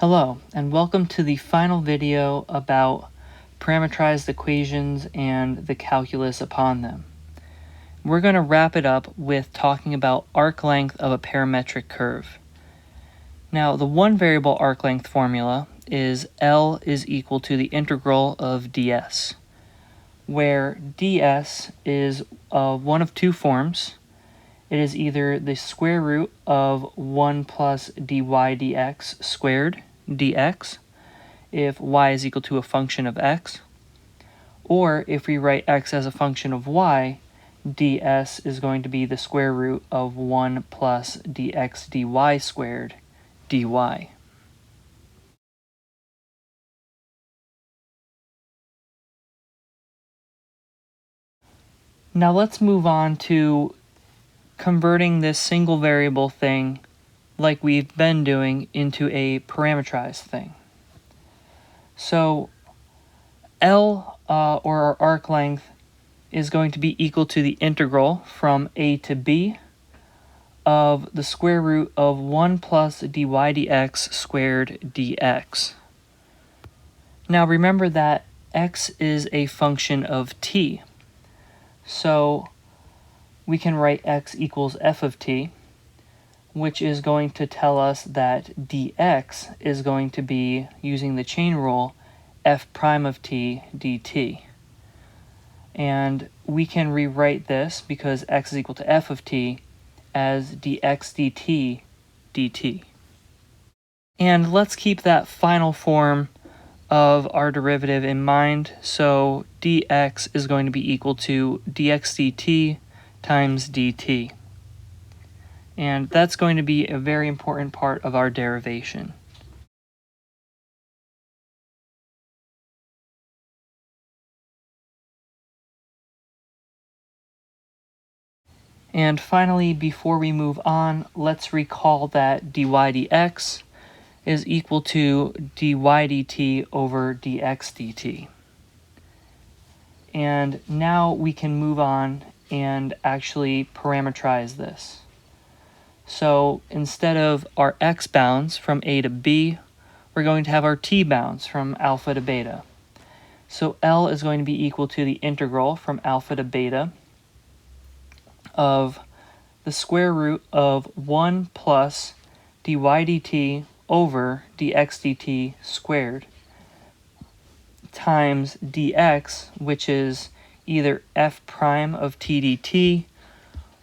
Hello, and welcome to the final video about parametrized equations and the calculus upon them. We're going to wrap it up with talking about arc length of a parametric curve. Now, the one variable arc length formula is L is equal to the integral of ds, where ds is one of two forms. It is either the square root of 1 plus dy dx squared dx, if y is equal to a function of x, or if we write x as a function of y, ds is going to be the square root of 1 plus dx dy squared dy. Now let's move on to converting this single variable thing, like we've been doing, into a parametrized thing. So L, or our arc length, is going to be equal to the integral from a to b of the square root of 1 plus dy dx squared dx. Now remember that x is a function of t, so we can write x equals f of t, which is going to tell us that dx is going to be, using the chain rule, f prime of t dt. And we can rewrite this, because x is equal to f of t, as dx dt dt. And let's keep that final form of our derivative in mind. So dx is going to be equal to dx dt times dt. And that's going to be a very important part of our derivation. And finally, before we move on, let's recall that dy dx is equal to dy dt over dx dt. And now we can move on and actually parametrize this. So instead of our x bounds from a to b, we're going to have our t bounds from alpha to beta. So L is going to be equal to the integral from alpha to beta of the square root of 1 plus dy dt over dx dt squared times dx, which is either f prime of t dt,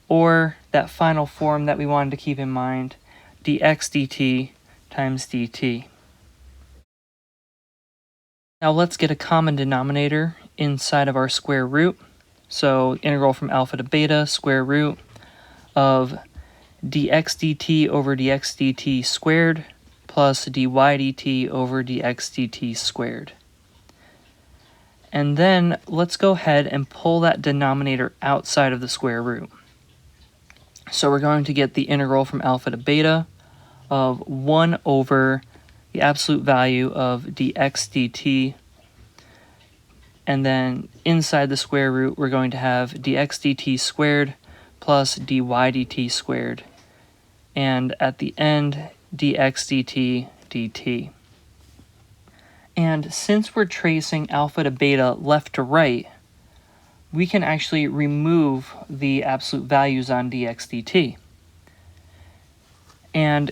or that final form that we wanted to keep in mind, dx dt times dt. Now let's get a common denominator inside of our square root. So integral from alpha to beta, square root of dx dt over dx dt squared plus dy dt over dx dt squared. And then let's go ahead and pull that denominator outside of the square root. So we're going to get the integral from alpha to beta of 1 over the absolute value of dx dt, and then inside the square root we're going to have dx dt squared plus dy dt squared, and at the end dx dt dt. And since we're tracing alpha to beta left to right, we can actually remove the absolute values on dx dt. And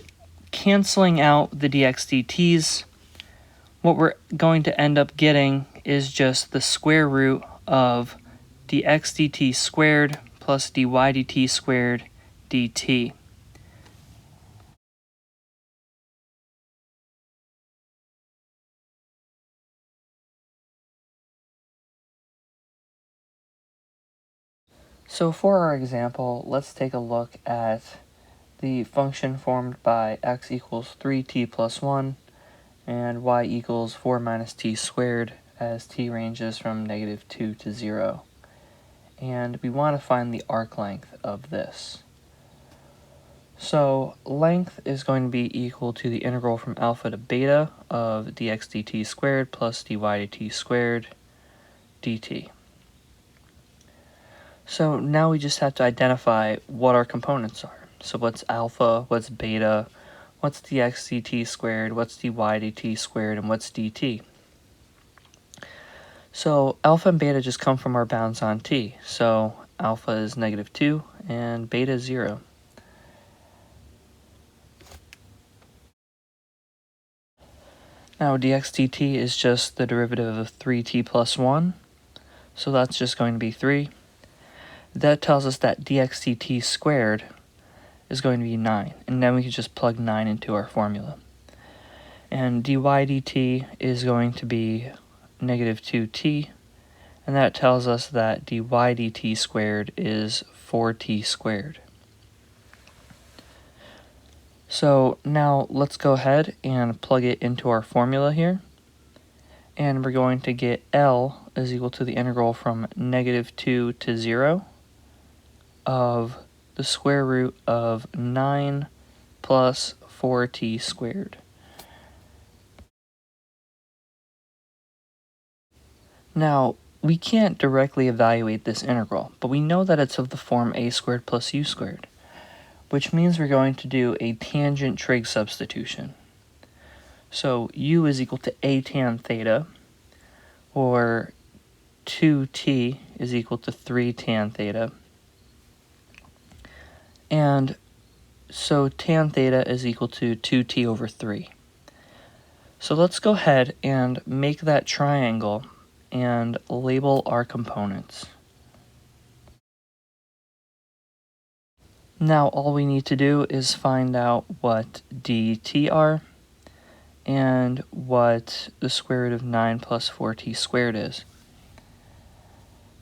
canceling out the dx dt's, what we're going to end up getting is just the square root of dx dt squared plus dy dt squared dt. So for our example, let's take a look at the function formed by x equals 3t plus 1 and y equals 4 minus t squared, as t ranges from -2 to 0. And we want to find the arc length of this. So length is going to be equal to the integral from alpha to beta of dx dt squared plus dy dt squared dt. So now we just have to identify what our components are. So what's alpha, what's beta, what's dx dt squared, what's dy dt squared, and what's dt? So alpha and beta just come from our bounds on t. So alpha is -2 and beta is 0. Now dx dt is just the derivative of 3t plus 1, so that's just going to be 3. That tells us that dx dt squared is going to be 9, and then we can just plug 9 into our formula. And dy dt is going to be -2t, and that tells us that dy dt squared is 4t squared. So now let's go ahead and plug it into our formula here. And we're going to get L is equal to the integral from -2 to 0 of the square root of 9 plus 4t squared. Now, we can't directly evaluate this integral, but we know that it's of the form a squared plus u squared, which means we're going to do a tangent trig substitution. So u is equal to a tan theta, or 2t is equal to 3 tan theta. And so tan theta is equal to 2t over 3. So let's go ahead and make that triangle and label our components. Now all we need to do is find out what dt are and what the square root of 9 plus 4t squared is.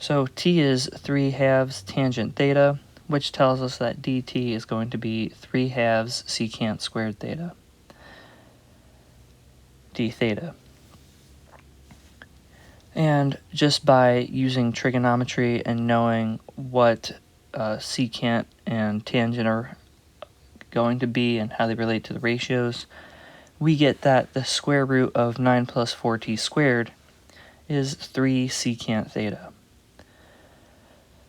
So t is 3/2 tangent theta, which tells us that dt is going to be 3/2 secant squared theta, d theta. And just by using trigonometry and knowing what secant and tangent are going to be and how they relate to the ratios, we get that the square root of 9 plus 4t squared is 3 secant theta.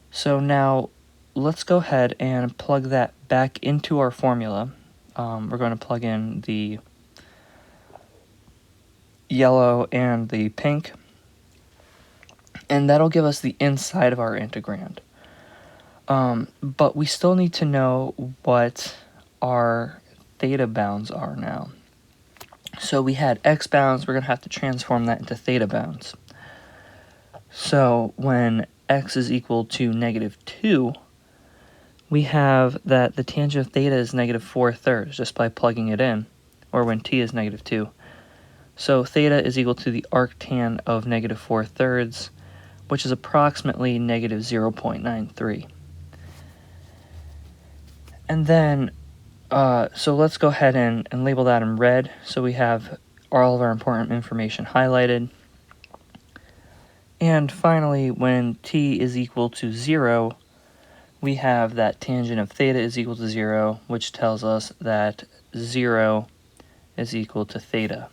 So now let's go ahead and plug that back into our formula. We're going to plug in the yellow and the pink, and that'll give us the inside of our integrand. But we still need to know what our theta bounds are now. So we had x bounds, we're going to have to transform that into theta bounds. So when x is equal to -2, we have that the tangent of theta is -4/3 just by plugging it in, or when t is -2. So theta is equal to the arctan of -4/3, which is approximately -0.93. And then, so let's go ahead and label that in red, so we have all of our important information highlighted. And finally, when t is equal to 0, we have that tangent of theta is equal to 0, which tells us that 0 is equal to theta.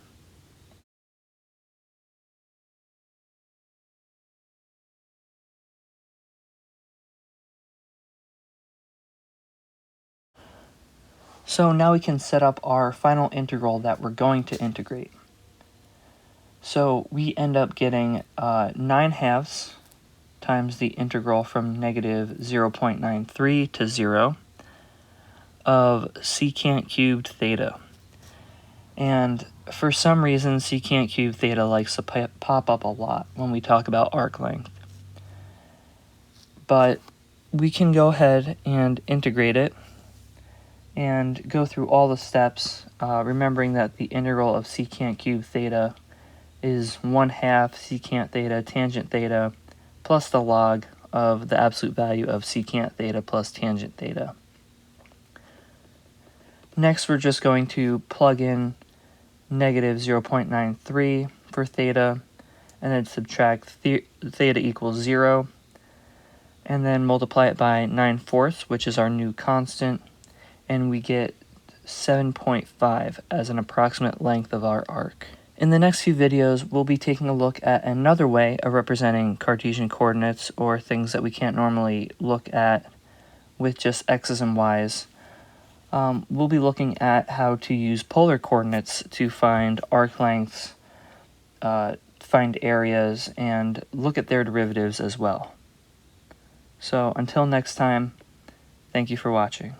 So now we can set up our final integral that we're going to integrate. So we end up getting 9/2 times the integral from -0.93 to 0 of secant cubed theta. And for some reason, secant cubed theta likes to pop up a lot when we talk about arc length. But we can go ahead and integrate it and go through all the steps, remembering that the integral of secant cubed theta is 1/2 secant theta tangent theta plus the log of the absolute value of secant theta plus tangent theta. Next, we're just going to plug in -0.93 for theta, and then subtract theta equals 0, and then multiply it by 9/4, which is our new constant, and we get 7.5 as an approximate length of our arc. In the next few videos, we'll be taking a look at another way of representing Cartesian coordinates, or things that we can't normally look at with just x's and y's. we'll be looking at how to use polar coordinates to find arc lengths, find areas, and look at their derivatives as well. So until next time, thank you for watching.